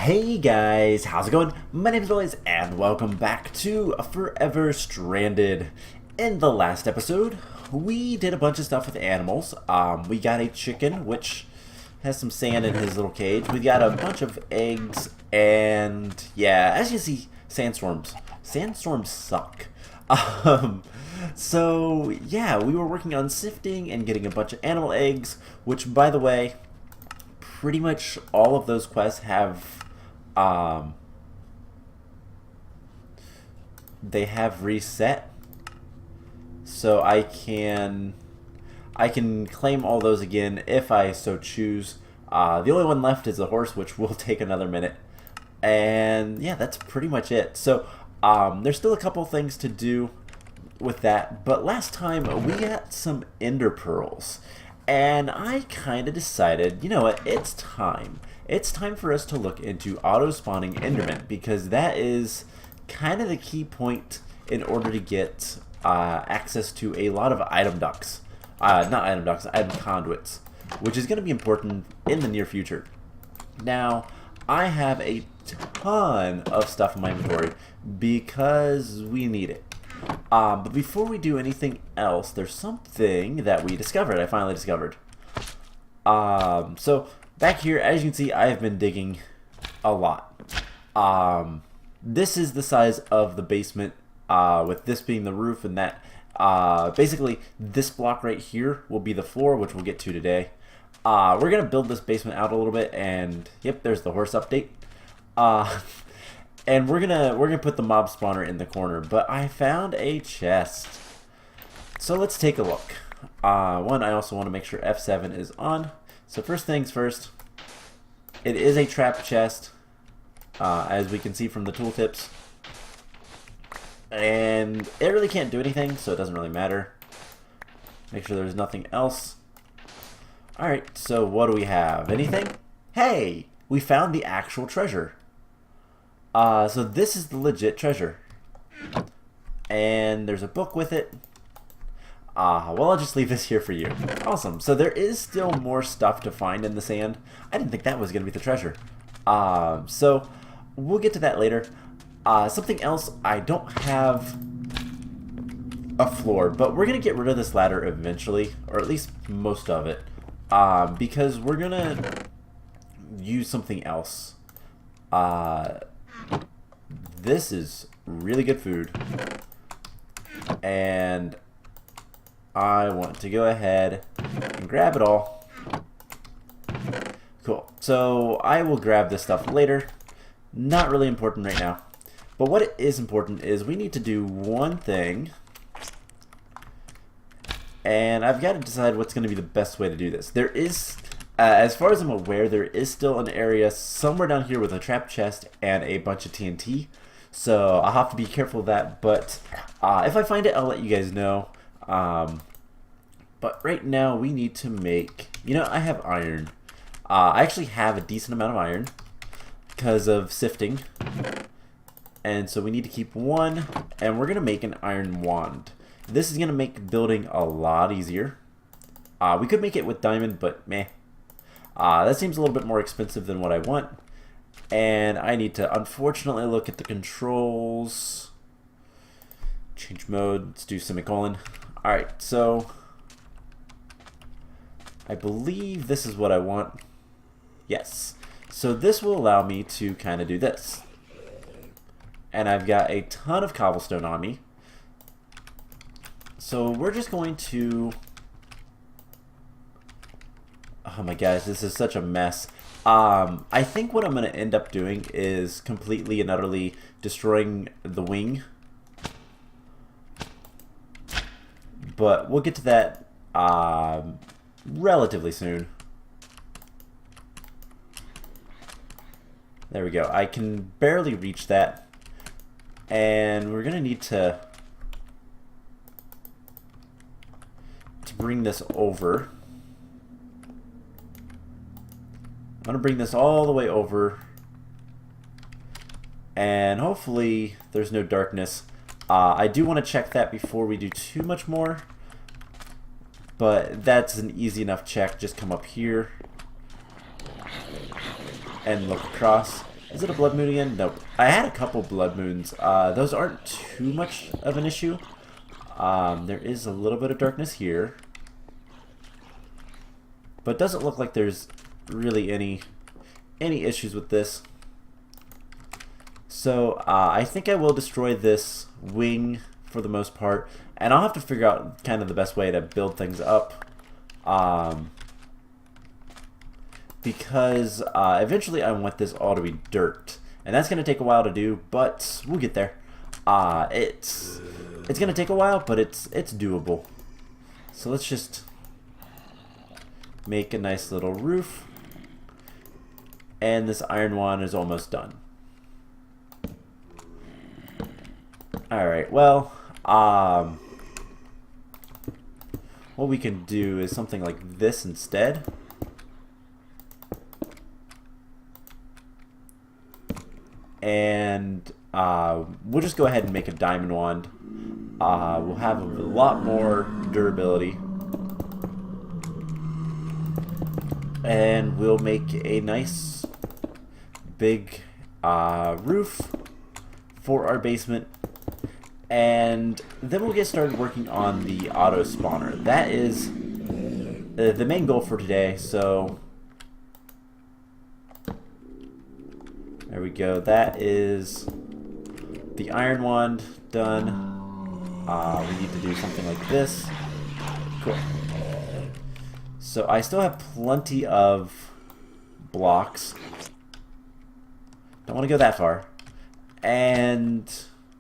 Hey guys, how's it going? My name is Lois and welcome back to Forever Stranded. In the last episode, we did a bunch of stuff with animals. We got a chicken, which has some sand in his little cage. We got a bunch of eggs, and yeah, as you see, sandstorms. Sandstorms suck. So yeah, we were working on sifting and getting a bunch of animal eggs, which, by the way, pretty much all of those quests have they have reset, so I can claim all those again if I so choose. The only one left is the horse, which will take another minute, and yeah, that's pretty much it. So there's still a couple things to do with that, but last time we got some ender pearls, and I kind of decided, you know what, it's time. It's time for us to look into auto-spawning Endermen, because that is kind of the key point in order to get access to a lot of item ducts. Not item ducts, item conduits, which is going to be important in the near future. Now, I have a ton of stuff in my inventory because we need it. But before we do anything else, there's something that we discovered. I finally discovered. So back here, as you can see, I have been digging a lot. This is the size of the basement, with this being the roof, and that basically this block right here will be the floor, which we'll get to today. We're gonna build this basement out a little bit, and yep, there's the horse update. And we're gonna put the mob spawner in the corner, but I found a chest. So let's take a look. One, I also want to make sure F7 is on. So first things first, it is a trap chest, as we can see from the tooltips. And it really can't do anything, so it doesn't really matter. Make sure there's nothing else. Alright, so what do we have? Anything? Hey! We found the actual treasure. So this is the legit treasure. And there's a book with it. Well, I'll just leave this here for you. Awesome. So there is still more stuff to find in the sand. I didn't think that was going to be the treasure. So we'll get to that later. Something else, I don't have a floor, but we're going to get rid of this ladder eventually, or at least most of it, because we're going to use something else. This is really good food, and I want to go ahead and grab it all. Cool. So I will grab this stuff later. Not really important right now. But what is important is we need to do one thing, and I've got to decide what's going to be the best way to do this. There is, as far as I'm aware, there is still an area somewhere down here with a trap chest and a bunch of TNT. So I'll have to be careful of that, but if I find it, I'll let you guys know. But right now we need to make, you know, I have iron. I actually have a decent amount of iron because of sifting. And so we need to keep one, and we're going to make an iron wand. This is going to make building a lot easier. We could make it with diamond, but meh. That seems a little bit more expensive than what I want. And I need to, unfortunately, look at the controls. Change mode. Let's do semicolon. Alright, so I believe this is what I want. Yes. So this will allow me to kind of do this. And I've got a ton of cobblestone on me. So we're just going to... Oh my gosh, this is such a mess. I think what I'm going to end up doing is completely and utterly destroying the wing. But we'll get to that relatively soon. There we go. I can barely reach that. And we're going to need to bring this over. I'm going to bring this all the way over, and hopefully there's no darkness. I do want to check that before we do too much more, but that's an easy enough check. Just come up here and look across. Is it a blood moon again? Nope. I had a couple blood moons. Those aren't too much of an issue. There is a little bit of darkness here. But it doesn't look like there's really any issues with this. So I think I will destroy this wing for the most part. And I'll have to figure out kind of the best way to build things up. Because eventually I want this all to be dirt. And that's going to take a while to do, but we'll get there. It's going to take a while, but it's doable. So let's just make a nice little roof. And this iron wand is almost done. Alright, well, what we can do is something like this instead. And we'll just go ahead and make a diamond wand. We'll have a lot more durability. And we'll make a nice big roof for our basement. And then we'll get started working on the auto spawner. That is the main goal for today. So there we go. That is the iron wand done. We need to do something like this. Cool. So I still have plenty of blocks. Don't want to go that far. And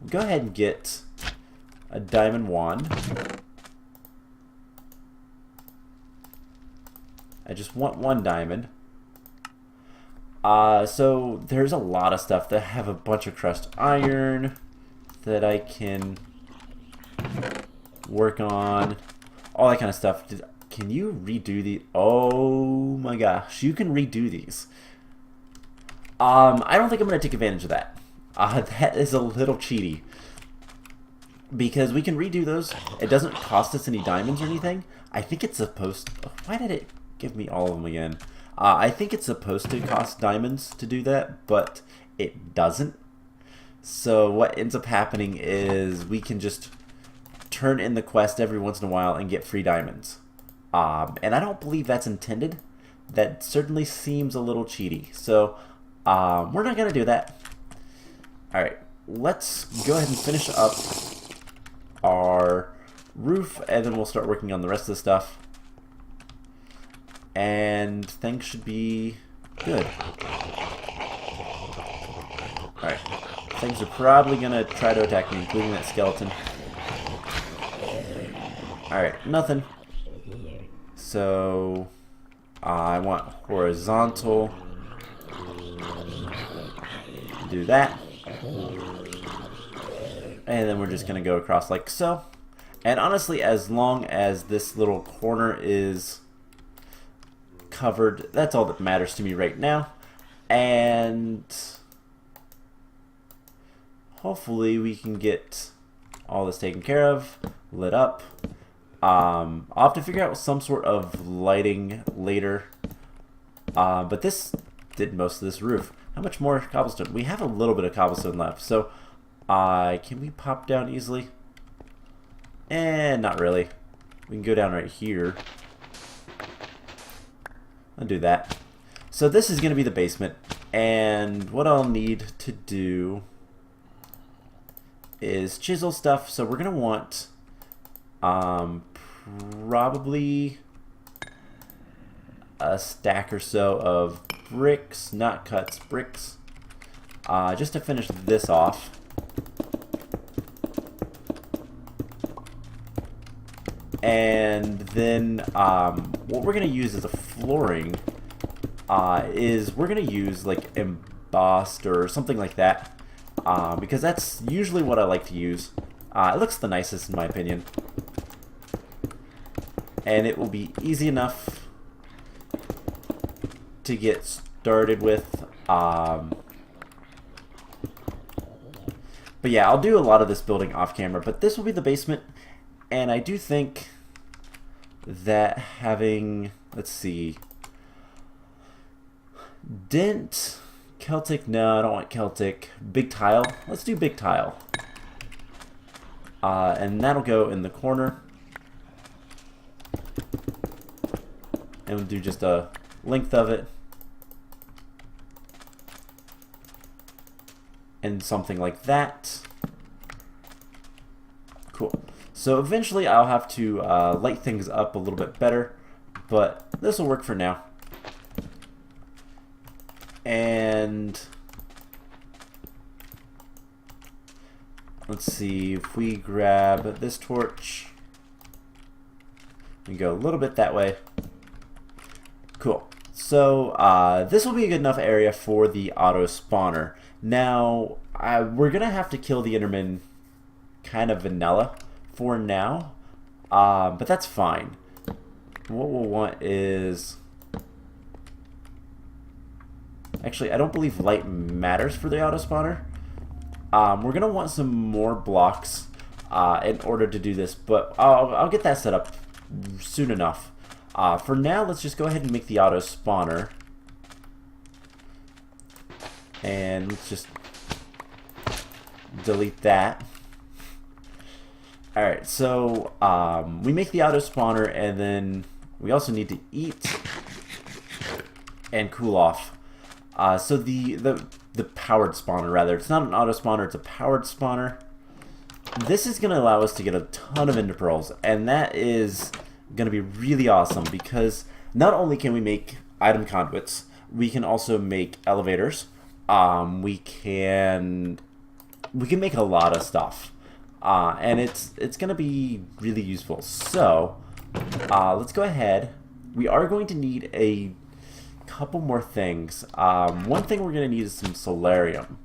go ahead and get a diamond wand. I just want one diamond. So there's a lot of stuff that have a bunch of crushed iron that I can work on. All that kind of stuff. Can you redo the? Oh my gosh, you can redo these. I don't think I'm going to take advantage of that. That is a little cheaty. Because we can redo those. It doesn't cost us any diamonds or anything. I think it's supposed to... Why did it give me all of them again? I think it's supposed to cost diamonds to do that, but it doesn't. So what ends up happening is we can just turn in the quest every once in a while and get free diamonds. And I don't believe that's intended. That certainly seems a little cheaty. So we're not going to do that. Alright, let's go ahead and finish up our roof, and then we'll start working on the rest of the stuff. And things should be good. Alright, things are probably going to try to attack me, including that skeleton. Alright, nothing. So, I want horizontal. Do that. And then we're just going to go across like so. And honestly, as long as this little corner is covered, that's all that matters to me right now. And hopefully we can get all this taken care of, lit up. I'll have to figure out some sort of lighting later. But this did most of this roof. How much more cobblestone? We have a little bit of cobblestone left. So, can we pop down easily? Not really. We can go down right here. I'll do that. So this is going to be the basement. And what I'll need to do is chisel stuff. So we're going to want probably a stack or so of bricks, not cuts, bricks, just to finish this off. And then what we're going to use as a flooring is we're going to use like embossed or something like that, because that's usually what I like to use. It looks the nicest in my opinion. And it will be easy enough to get started with. But yeah, I'll do a lot of this building off camera, but this will be the basement. And I do think that having, let's see, didn't Celtic, no, I don't want Celtic. Big tile, let's do big tile. And that'll go in the corner. And we'll do just a length of it. And something like that. Cool. So eventually I'll have to light things up a little bit better, but this will work for now. And let's see, if we grab this torch and go a little bit that way. Cool. So this will be a good enough area for the auto spawner. Now, we're going to have to kill the Enderman kind of vanilla for now, but that's fine. What we'll want is... Actually, I don't believe light matters for the auto spawner. We're going to want some more blocks in order to do this, but I'll get that set up soon enough. For now, let's just go ahead and make the auto spawner. And let's just delete that. Alright, so we make the auto spawner, and then we also need to eat and cool off. So the powered spawner, rather, it's not an auto spawner, it's a powered spawner. This is going to allow us to get a ton of ender pearls, and that is going to be really awesome, because not only can we make item conduits, we can also make elevators. We can make a lot of stuff, and it's going to be really useful. So let's go ahead. We are going to need a couple more things. One thing we're going to need is some solarium.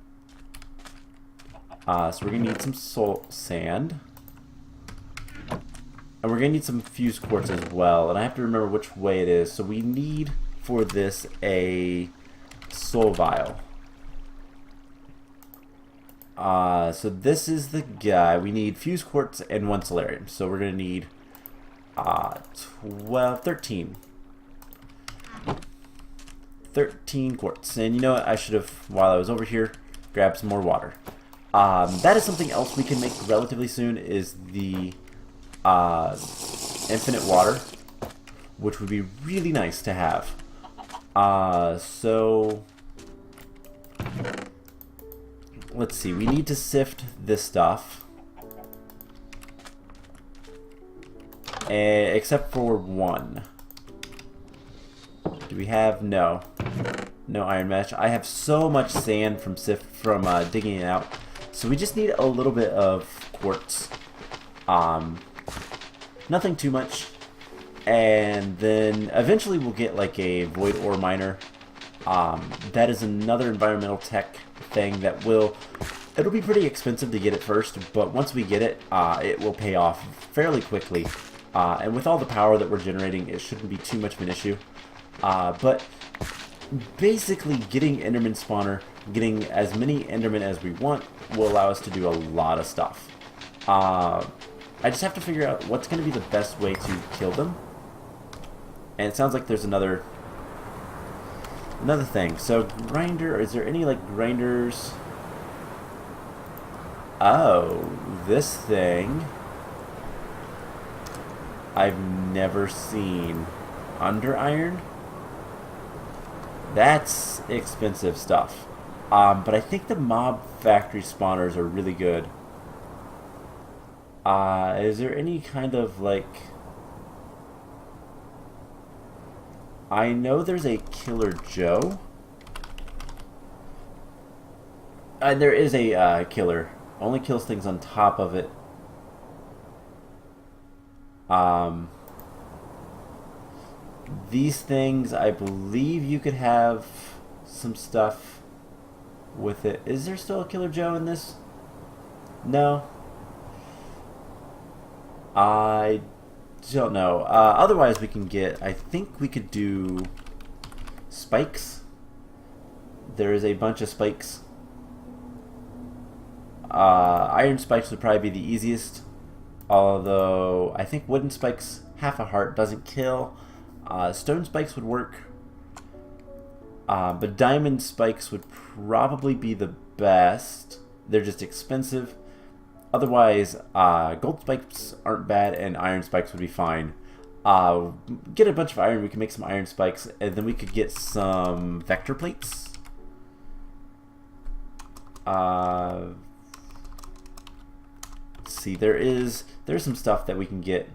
So we're going to need some sand. And we're going to need some fused quartz as well. And I have to remember which way it is. So we need, for this, a soul vial. So this is the guy. We need fused quartz and 1 solarium. So we're going to need 13 quartz. And you know what? I should have, while I was over here, grabbed some more water. That is something else we can make relatively soon, is the infinite water, which would be really nice to have. So let's see, we need to sift this stuff, except for one. Do we have? No iron mesh. I have so much sand from digging it out, so we just need a little bit of quartz. Nothing too much, and then eventually we'll get like a void ore miner. That is another environmental tech thing that it'll be pretty expensive to get it first, but once we get it, it will pay off fairly quickly. And with all the power that we're generating, it shouldn't be too much of an issue. But basically, getting Enderman Spawner, getting as many Endermen as we want, will allow us to do a lot of stuff. I just have to figure out what's going to be the best way to kill them. And it sounds like there's another thing. So grinder, is there any like grinders? Oh, this thing I've never seen. Under iron? That's expensive stuff. But I think the mob factory spawners are really good. Is there any kind of like... I know there's a Killer Joe. There is a killer. Only kills things on top of it. These things, I believe you could have some stuff with it. Is there still a Killer Joe in this? No. I don't know. Otherwise, we can get... I think we could do spikes. There is a bunch of spikes. Iron spikes would probably be the easiest. Although, I think wooden spikes, half a heart, doesn't kill. Stone spikes would work. But diamond spikes would probably be the best. They're just expensive. Otherwise, gold spikes aren't bad, and iron spikes would be fine. Get a bunch of iron, we can make some iron spikes, and then we could get some vector plates. Let's see, there's some stuff that we can get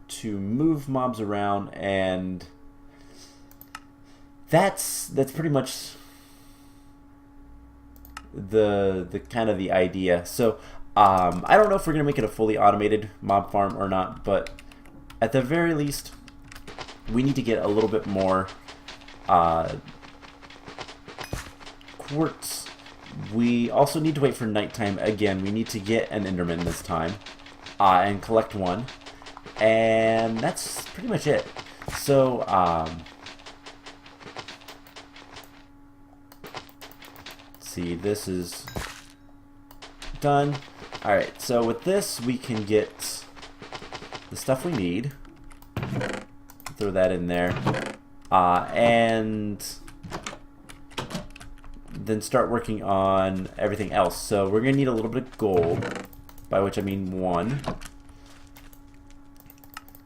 to move mobs around, and that's pretty much the kind of the idea. So I don't know if we're gonna make it a fully automated mob farm or not, but at the very least we need to get a little bit more quartz. We also need to wait for nighttime again. We need to get an Enderman this time and collect one, and that's pretty much it. So see, this is done. Alright, so with this we can get the stuff we need. Throw that in there. And then start working on everything else. So we're going to need a little bit of gold, by which I mean 1.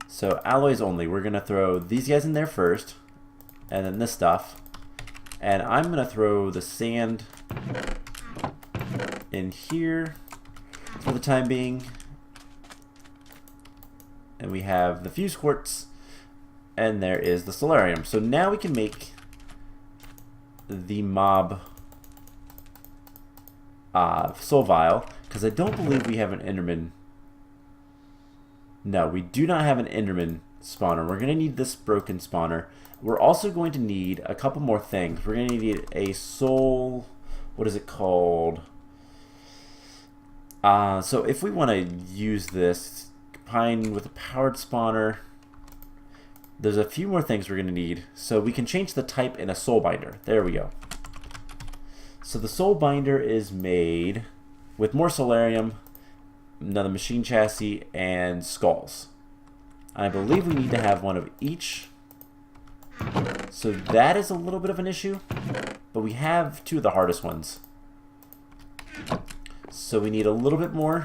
So alloys only. We're going to throw these guys in there first, and then this stuff. And I'm going to throw the sand in here for the time being. And we have the fuse quartz, and there is the solarium. So now we can make the mob soul vial, because I don't believe we have an Enderman. No, we do not have an Enderman spawner. We're going to need this broken spawner. We're also going to need a couple more things. We're going to need a soul, what is it called? So if we want to use this combined with a powered spawner, there's a few more things we're going to need. So we can change the type in a soul binder. There we go. So the soul binder is made with more solarium, another machine chassis, and skulls. I believe we need to have one of each. So that is a little bit of an issue, but we have 2 of the hardest ones. So we need a little bit more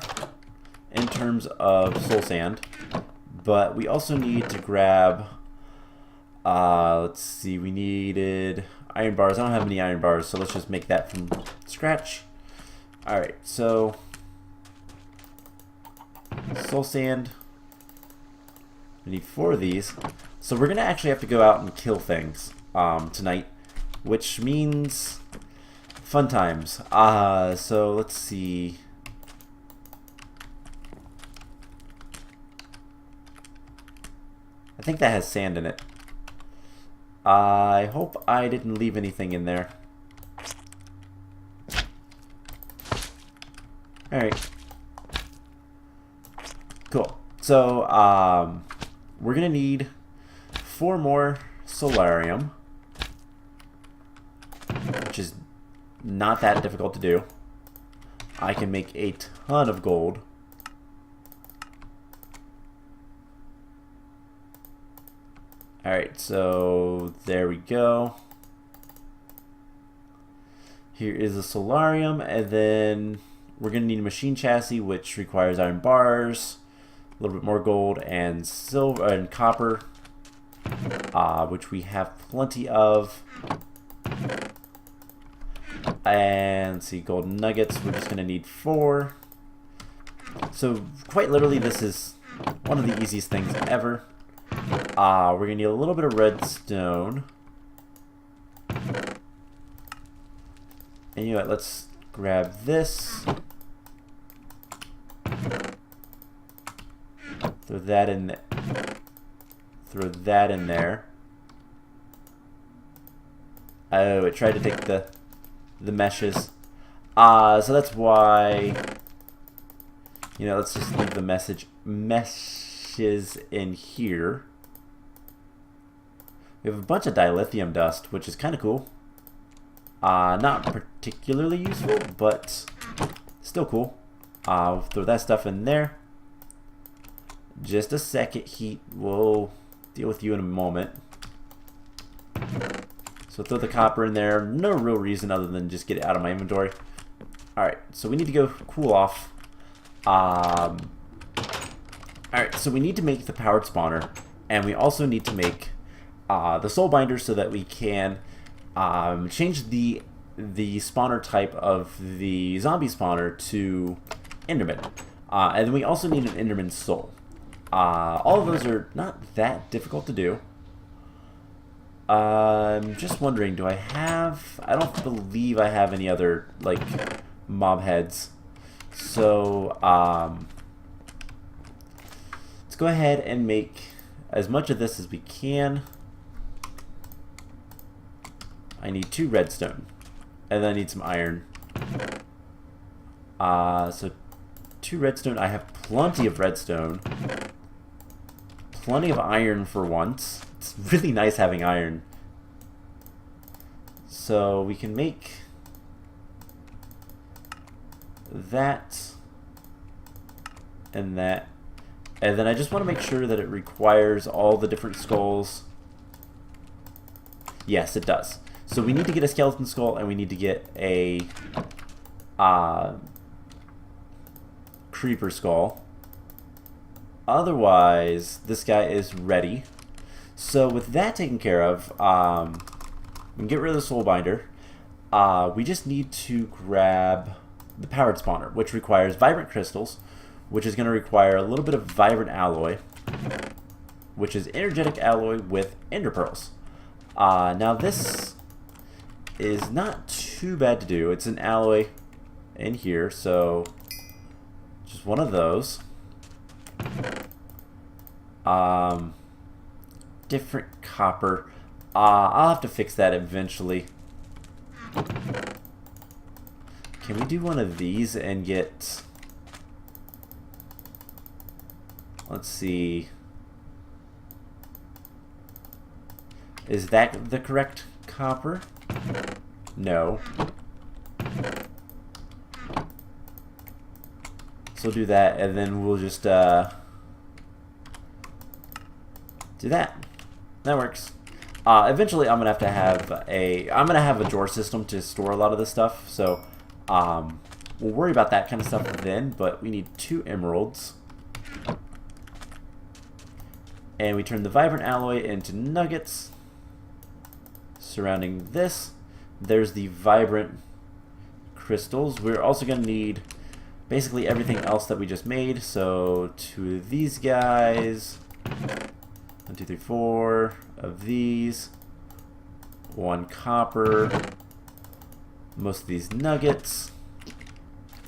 in terms of soul sand, but we also need to grab, let's see, we needed iron bars. I don't have any iron bars, so let's just make that from scratch. Alright, so soul sand. We need 4 of these. So we're going to actually have to go out and kill things tonight, which means fun times. So let's see. I think that has sand in it. I hope I didn't leave anything in there. Alright. Cool. So, we're going to need 4 more solarium, which is not that difficult to do. I can make a ton of gold. Alright, so there we go. Here is a solarium, and then we're going to need a machine chassis, which requires iron bars, a little bit more gold, and silver and copper, which we have plenty of. And let's see, golden nuggets, we're just going to need 4. So quite literally, this is one of the easiest things ever. We're going to need a little bit of redstone. And you know what, let's grab this. Throw that in there. Throw that in there. Oh, it tried to take the meshes. So that's why, you know, let's just leave the meshes in here. We have a bunch of dilithium dust, which is kind of cool. Not particularly useful, but still cool. I'll throw that stuff in there. Just a second, heat. We'll deal with you in a moment. So throw the copper in there. No real reason other than just get it out of my inventory. Alright, so we need to go cool off. Alright, so we need to make the powered spawner. And we also need to make the soul binder so that we can change the spawner type of the zombie spawner to Enderman. And then we also need an Enderman soul. All of those are not that difficult to do. I'm just wondering, do I have... I don't believe I have any other, like, mob heads. So, let's go ahead and make as much of this as we can. I need 2 redstone. And then I need some iron. So 2 redstone. I have plenty of redstone. Plenty of iron for once. It's really nice having iron. So we can make that and that. And then I just want to make sure that it requires all the different skulls. Yes, it does. So we need to get a skeleton skull and we need to get a creeper skull. Otherwise, this guy is ready. So with that taken care of, we can get rid of the soul binder. We just need to grab the powered spawner, which requires vibrant crystals, which is going to require a little bit of vibrant alloy, which is energetic alloy with ender pearls. Now this is not too bad to do. It's an alloy in here, so just one of those. Different copper. I'll have to fix that eventually. Can we do one of these and get... Let's see. Is that the correct copper? No. So we'll do that, and then we'll just do that. That works. Eventually, I'm gonna have a drawer system to store a lot of this stuff. So we'll worry about that kind of stuff then. But we need 2 emeralds, and we turn the vibrant alloy into nuggets. Surrounding this, there's the vibrant crystals. We're also gonna need basically everything else that we just made. So 2 of these guys. 1, 2, 3, 4 of these. 1 copper. Most of these nuggets.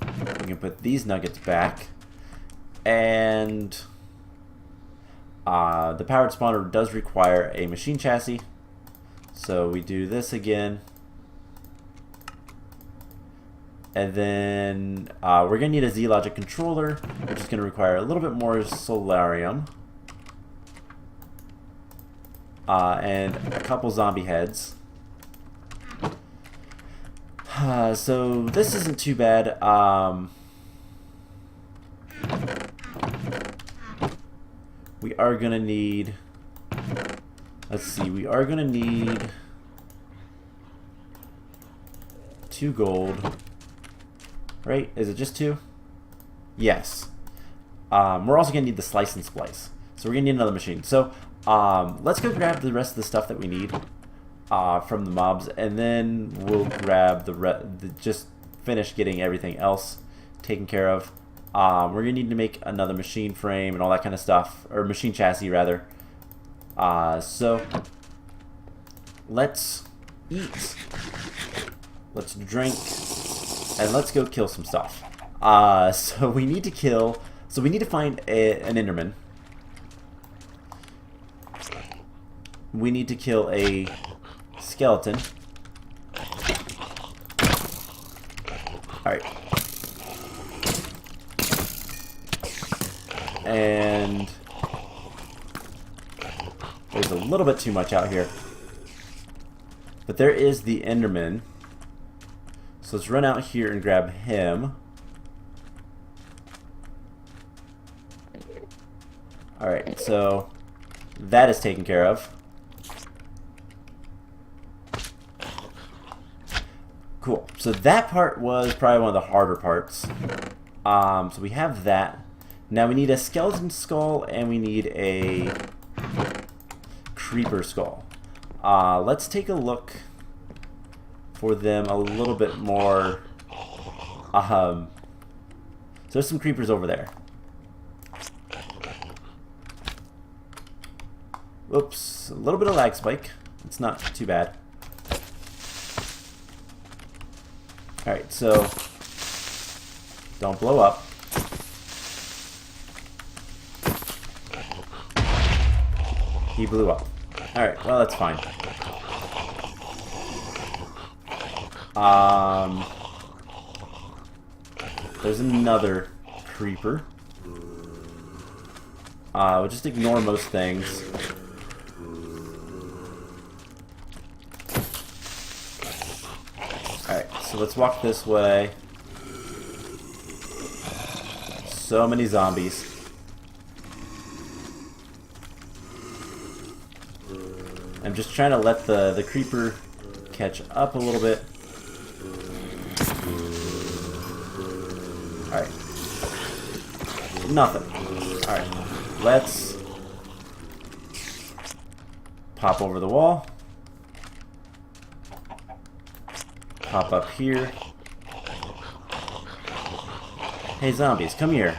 We can put these nuggets back. And the powered spawner does require a machine chassis. So we do this again. And then we're going to need a Z-Logic controller, which is going to require a little bit more solarium. And a couple zombie heads. So this isn't too bad. We are going to need... Let's see, we are going to need 2 gold. Right? Is it just 2? Yes. We're also going to need the slice and splice. So we're going to need another machine. So let's go grab the rest of the stuff that we need from the mobs, and then we'll grab just finish getting everything else taken care of. We're going to need to make another machine frame and all that kind of stuff, or machine chassis rather. So let's eat, let's drink, and let's go kill some stuff. So we need to find an Enderman. We need to kill a skeleton. Alright. And there's a little bit too much out here. But there is the Enderman. So let's run out here and grab him. Alright, so that is taken care of. Cool. So that part was probably one of the harder parts. So we have that. Now we need a skeleton skull and we need a creeper skull. Let's take a look for them a little bit more. So there's some creepers over there. Oops, a little bit of lag spike. It's not too bad. Alright, so don't blow up. He blew up. Alright, well that's fine. There's another creeper. We'll just ignore most things. Alright, so let's walk this way. So many zombies. I'm just trying to let the creeper catch up a little bit. Alright. Nothing. Alright. Let's pop over the wall. Pop up here. Hey zombies, come here.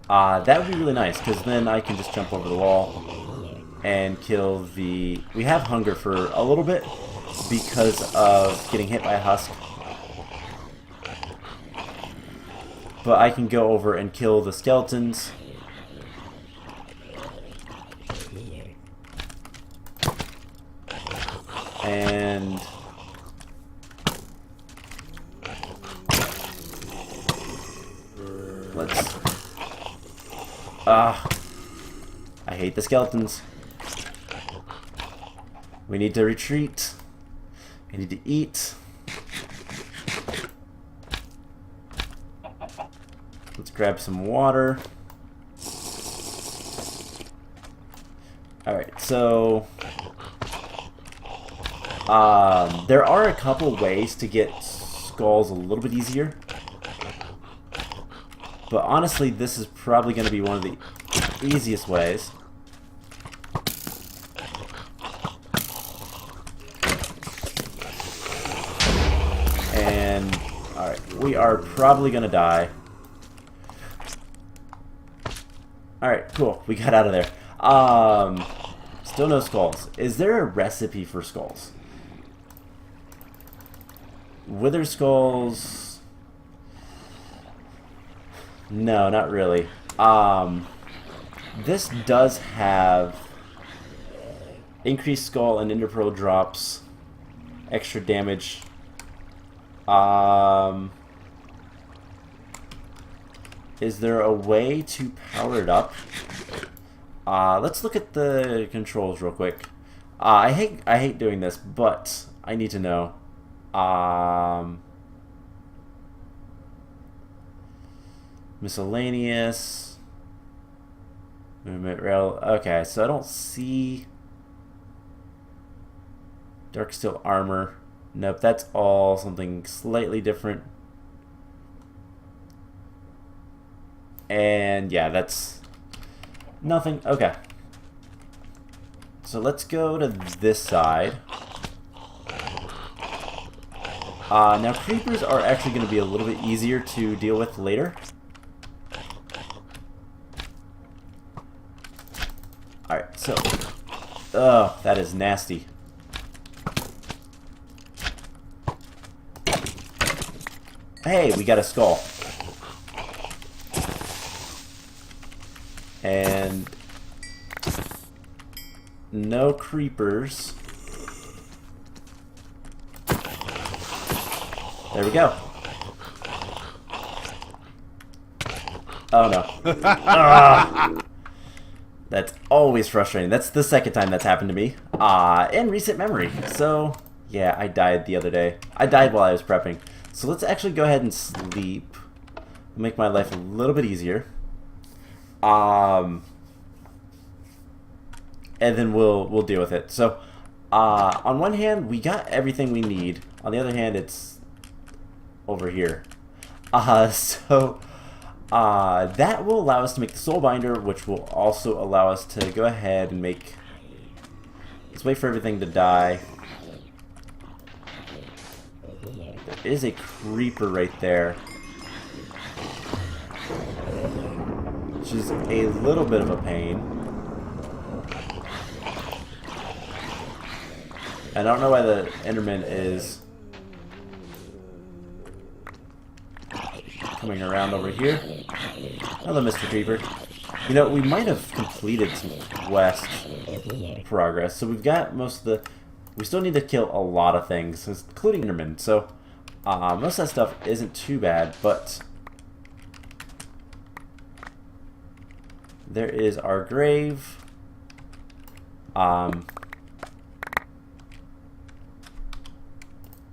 That would be really nice, because then I can just jump over the wall and kill the... We have hunger for a little bit because of getting hit by a husk. But I can go over and kill the skeletons. And... let's... I hate the skeletons. We need to retreat. We need to eat. Let's grab some water. Alright, so... there are a couple ways to get skulls a little bit easier. But honestly, this is probably going to be one of the easiest ways. And, alright, we are probably going to die. Alright, cool. We got out of there. Still no skulls. Is there a recipe for skulls? Wither skulls... No, not really. This does have increased skull and ender pearl drops, extra damage. Is there a way to power it up? Let's look at the controls real quick. I hate doing this, but I need to know. Miscellaneous. Movement rail. Okay, so I don't see dark steel armor. Nope, that's all something slightly different. And yeah, that's nothing. Okay. So let's go to this side. Now creepers are actually going to be a little bit easier to deal with later. Alright, so... oh, that is nasty. Hey, we got a skull. And... no creepers. There we go. Oh no. That's always frustrating. That's the second time that's happened to me. In recent memory. So, yeah, I died the other day. I died while I was prepping. So let's actually go ahead and sleep. Make my life a little bit easier. And then we'll deal with it. So, on one hand, we got everything we need. On the other hand, it's over here. That will allow us to make the soul binder, which will also allow us to go ahead and make... Let's wait for everything to die. There is a creeper right there, which is a little bit of a pain. I don't know why the Enderman is coming around over here. Hello, Mr. Creeper. You know, we might have completed some quest progress, so we've got most of the... We still need to kill a lot of things, including Enderman, so most of that stuff isn't too bad, but... There is our grave.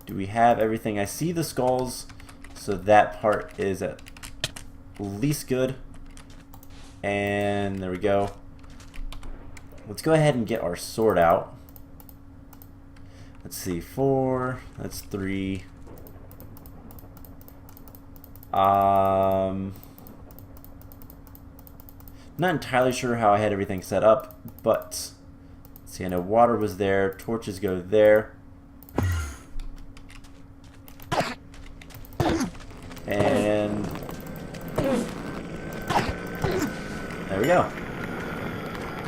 Do we have everything? I see the skulls, so that part is at least good. And there we go. Let's go ahead and get our sword out. Let's see, 4, that's 3. Not entirely sure how I had everything set up, but let's see, I know water was there, torches go there. And there we go.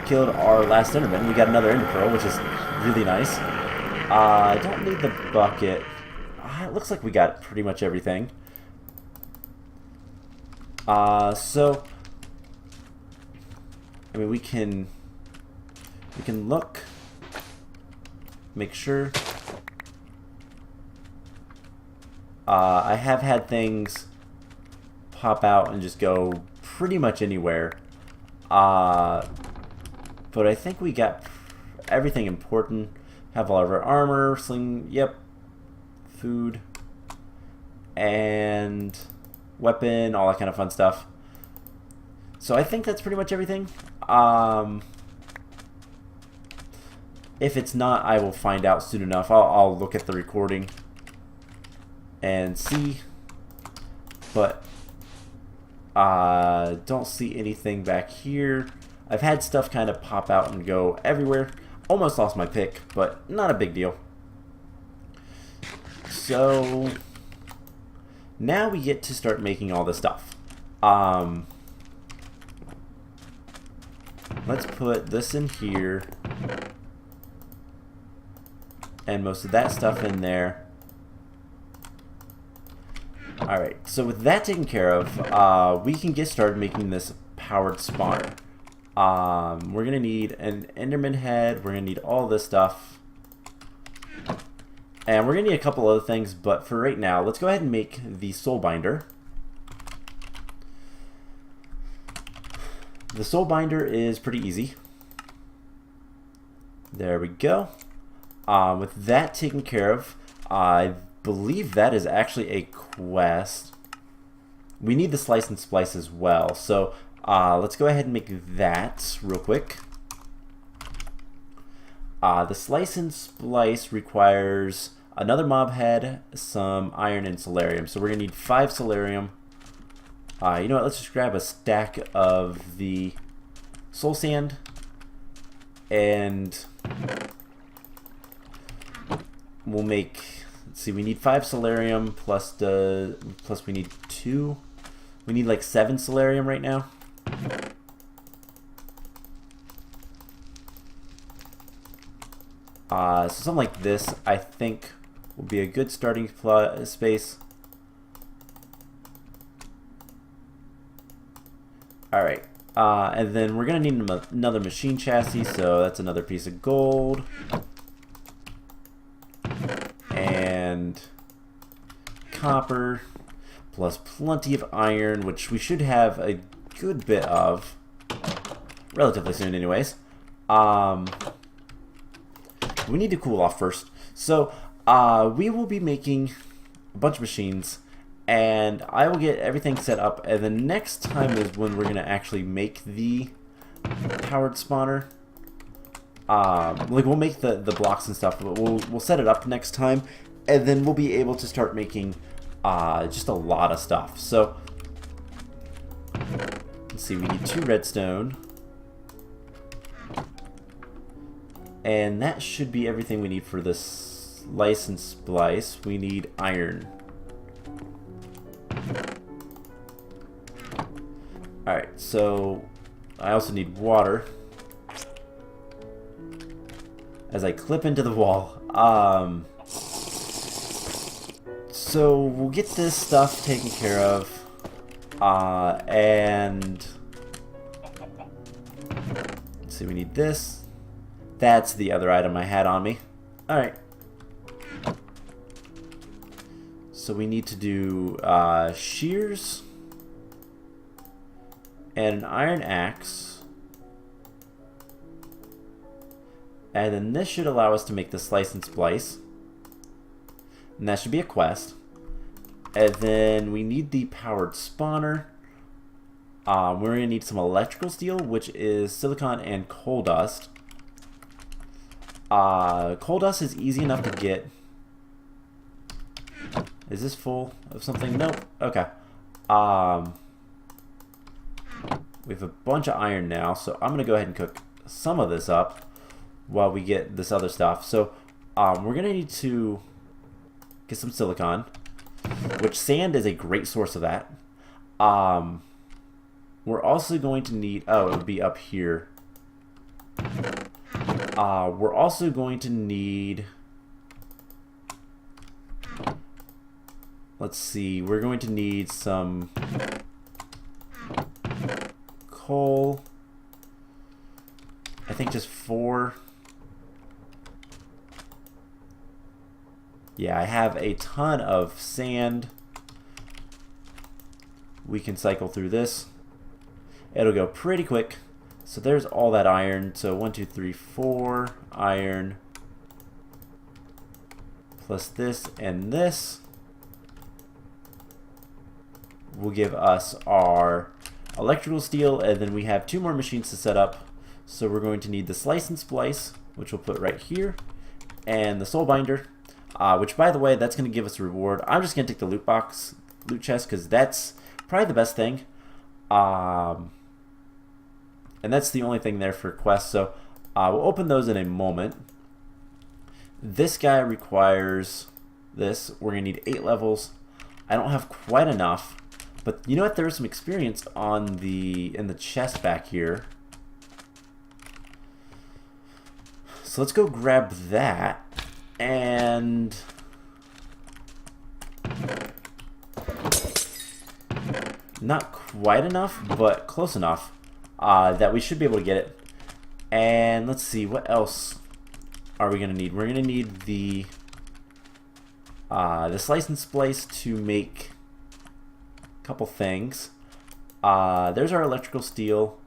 Killed our last Enderman. We got another Ender Pearl, which is really nice. I don't need the bucket. It looks like we got pretty much everything. So I mean, we can look, make sure. I have had things pop out and just go pretty much anywhere. But I think we got everything important. Have all of our armor, sling, yep, food, and weapon, all that kind of fun stuff. So I think that's pretty much everything. If it's not, I will find out soon enough. I'll look at the recording and see. But don't see anything back here. I've had stuff kind of pop out and go everywhere. Almost lost my pick, but not a big deal. So now we get to start making all this stuff. Let's put this in here and most of that stuff in there. Alright, so with that taken care of, we can get started making this powered spawner. We're going to need an Enderman head, we're going to need all this stuff, and we're going to need a couple other things, but for right now, let's go ahead and make the soul binder. The soul binder is pretty easy. There we go. With that taken care of, I believe that is actually a quest. We need the slice and splice as well, so let's go ahead and make that real quick. The slice and splice requires another mob head, some iron, and solarium. So we're going to need 5 solarium. You know what, let's just grab a stack of the soul sand. And we'll make, let's see, we need 5 solarium plus we need 2. We need like 7 solarium right now. So something like this, I think, will be a good starting space. Alright, and then we're going to need another machine chassis, so that's another piece of gold. And copper, plus plenty of iron, which we should have a good bit of relatively soon anyways. We need to cool off first. So we will be making a bunch of machines, and I will get everything set up, and the next time is when we're going to actually make the powered spawner. Like, we'll make the blocks and stuff, but we'll set it up next time, and then we'll be able to start making Just a lot of stuff. So let's see, we need 2 redstone. And that should be everything we need for this slice and splice. We need iron. Alright, so I also need water. As I clip into the wall. So we'll get this stuff taken care of. And let's see, we need this. That's the other item I had on me. Alright. So we need to do shears and an iron axe. And then this should allow us to make the slice and splice. And that should be a quest. And then we need the powered spawner. We're going to need some electrical steel, which is silicon and coal dust. Coal dust is easy enough to get. Is this full of something? Nope. Okay. We have a bunch of iron now, so I'm going to go ahead and cook some of this up while we get this other stuff. So we're going to need to get some silicon, which sand is a great source of that. We're also going to need, oh, it would be up here. We're also going to need, let's see, we're going to need some coal. I think just 4. Yeah, I have a ton of sand. We can cycle through this. It'll go pretty quick. So there's all that iron. So 1, 2, 3, 4 iron. Plus this and this will give us our electrical steel. And then we have 2 more machines to set up. So we're going to need the slice and splice, which we'll put right here. And the soul binder. Which, by the way, that's going to give us a reward. I'm just going to take the loot chest, because that's probably the best thing. And that's the only thing there for quests. So we'll open those in a moment. This guy requires this. We're going to need 8 levels. I don't have quite enough. But you know what? There's some experience in the chest back here. So let's go grab that. And not quite enough, but close enough that we should be able to get it. And let's see, what else are we going to need? We're going to need the slice and splice to make a couple things. There's our electrical steel.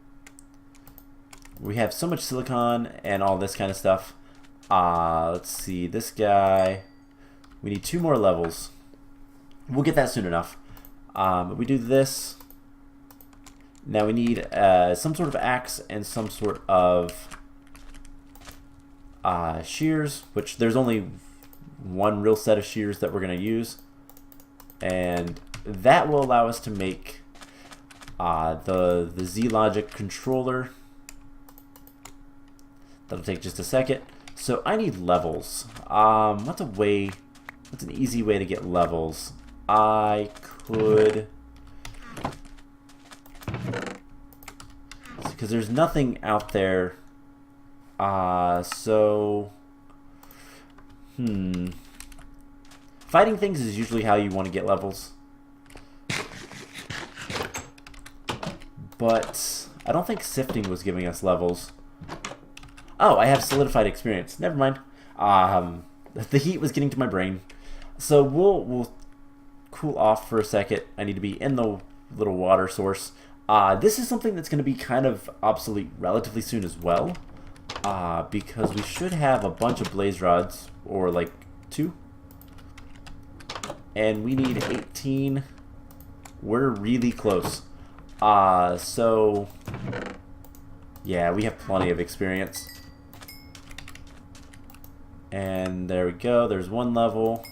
We have so much silicon and all this kind of stuff. Let's see, this guy, we need 2 more levels. We'll get that soon enough. But we do this. Now we need some sort of axe and some sort of shears, which there's only one real set of shears that we're going to use. And that will allow us to make the Z-Logic controller. That'll take just a second. So I need levels. What's an easy way to get levels? I could, because there's nothing out there. Fighting things is usually how you want to get levels. But I don't think sifting was giving us levels. Oh, I have solidified experience. Never mind. The heat was getting to my brain. So we'll cool off for a second. I need to be in the little water source. This is something that's going to be kind of obsolete relatively soon as well. Because we should have a bunch of blaze rods, or like 2. And we need 18. We're really close. So yeah, we have plenty of experience. And there we go, there's 1 level.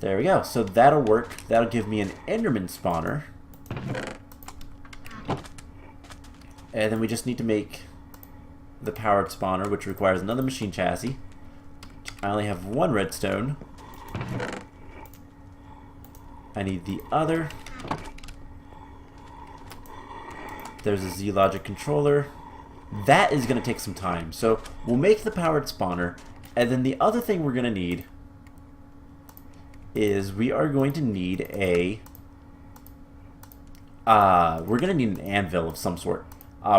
There we go. So that'll work. That'll give me an Enderman spawner. And then we just need to make the powered spawner, which requires another machine chassis. I only have one redstone. I need the other. There's a Z-Logic controller. That is going to take some time. So we'll make the powered spawner. And then the other thing we're going to need is we are going to need a... we're going to need an anvil of some sort.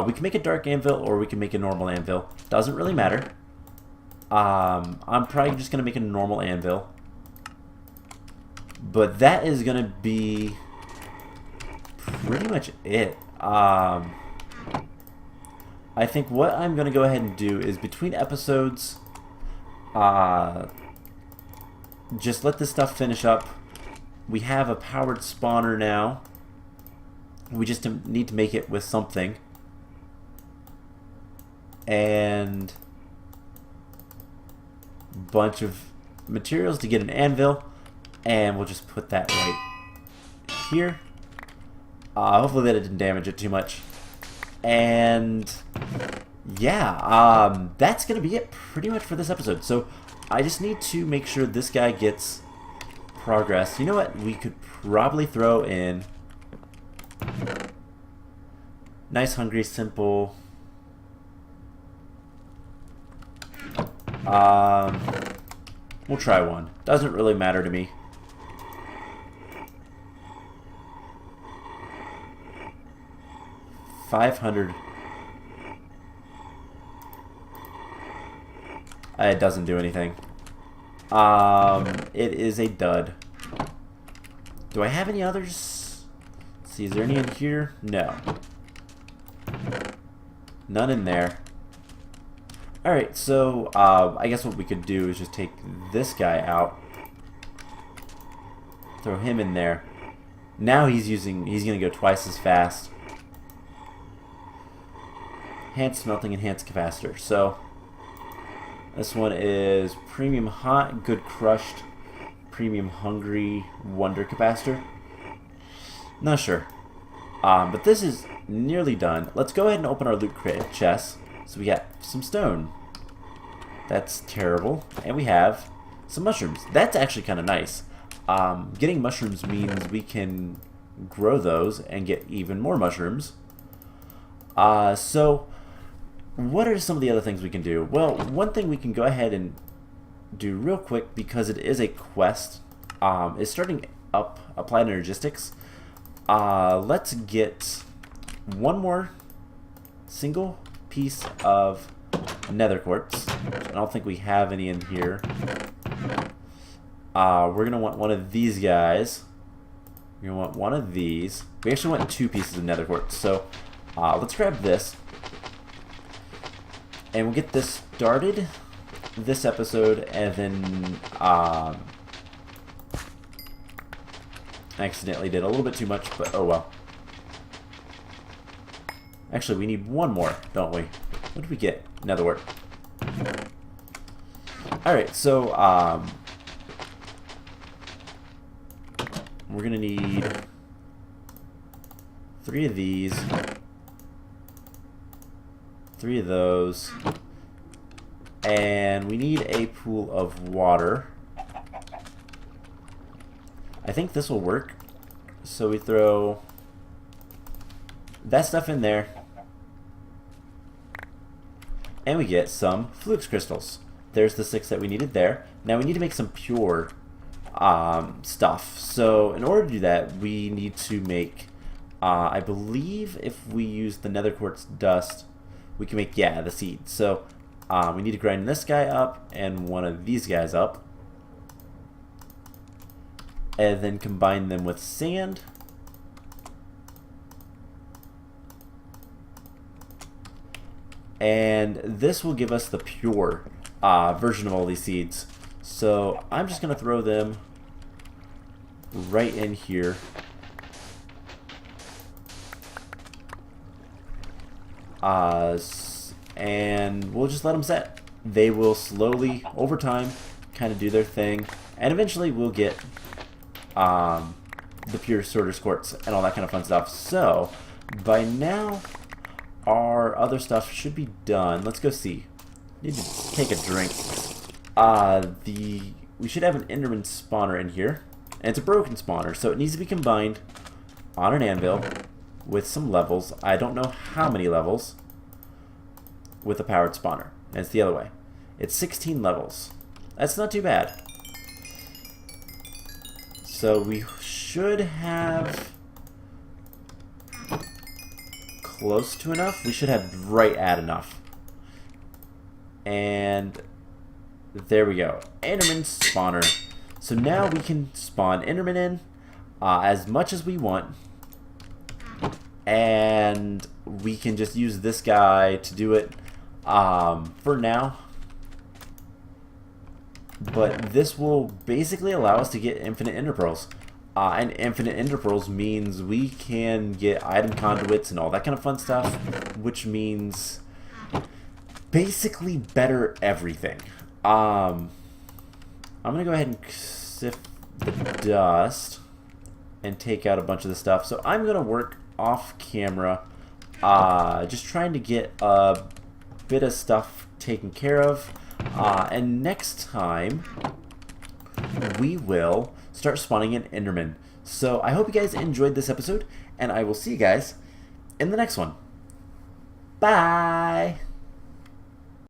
We can make a dark anvil or we can make a normal anvil. Doesn't really matter. I'm probably just going to make a normal anvil. But that is going to be pretty much it. I think what I'm going to go ahead and do is between episodes, just let this stuff finish up. We have a powered spawner now. We just need to make it with something. And a bunch of materials to get an anvil. And we'll just put that right here. Hopefully that didn't damage it too much. And yeah, that's going to be it pretty much for this episode. So I just need to make sure this guy gets progress. You know what? We could probably throw in nice, hungry, simple. We'll try one. Doesn't really matter to me. $500. It doesn't do anything. It is a dud. Do I have any others? Let's see, is there any in here? No. None in there. Alright, so I guess what we could do is just take this guy out. Throw him in there. Now he's gonna go twice as fast. Enhanced smelting, enhanced capacitor. So this one is premium hot, good crushed, premium hungry, wonder capacitor. Not sure. But this is nearly done. Let's go ahead and open our loot crate chest. So we got some stone. That's terrible. And we have some mushrooms. That's actually kind of nice. Getting mushrooms means we can grow those and get even more mushrooms. So what are some of the other things we can do? Well, one thing we can go ahead and do real quick, because it is a quest, is starting up Applied Energistics. Let's get one more single piece of nether quartz. I don't think we have any in here. We're going to want one of these guys. We're going to want one of these. We actually want 2 pieces of nether quartz. So let's grab this. And we'll get this started this episode, and then I accidentally did a little bit too much, but oh well. Actually, we need one more, don't we? What did we get? Netherwort. Alright, so we're gonna need 3 of these. 3 of those, and we need a pool of water. I think this will work. So we throw that stuff in there, and we get some flux crystals. There's the 6 that we needed there. Now we need to make some pure stuff. So in order to do that, we need to make, I believe if we use the nether quartz dust, we can make, yeah, the seeds. So we need to grind this guy up and one of these guys up. And then combine them with sand. And this will give us the pure version of all these seeds. So I'm just going to throw them right in here. And we'll just let them set. They will slowly, over time, kind of do their thing, and eventually we'll get the pure sorter quartz and all that kind of fun stuff. So by now our other stuff should be done. Let's go see. Need to take a drink. We should have an Enderman spawner in here, and it's a broken spawner, so it needs to be combined on an anvil with some levels. I don't know how many levels with a powered spawner. And it's the other way. It's 16 levels. That's not too bad. So we should have close to enough. We should have right at enough. And there we go. Enderman spawner. So now we can spawn Enderman in as much as we want. And we can just use this guy to do it for now. But this will basically allow us to get infinite ender pearls. And infinite ender pearls means we can get item conduits and all that kind of fun stuff, which means basically better everything. I'm gonna go ahead and sift the dust and take out a bunch of the stuff. So I'm gonna work off camera, just trying to get a bit of stuff taken care of. And next time we will start spawning in Enderman. So I hope you guys enjoyed this episode, and I will see you guys in the next one. Bye!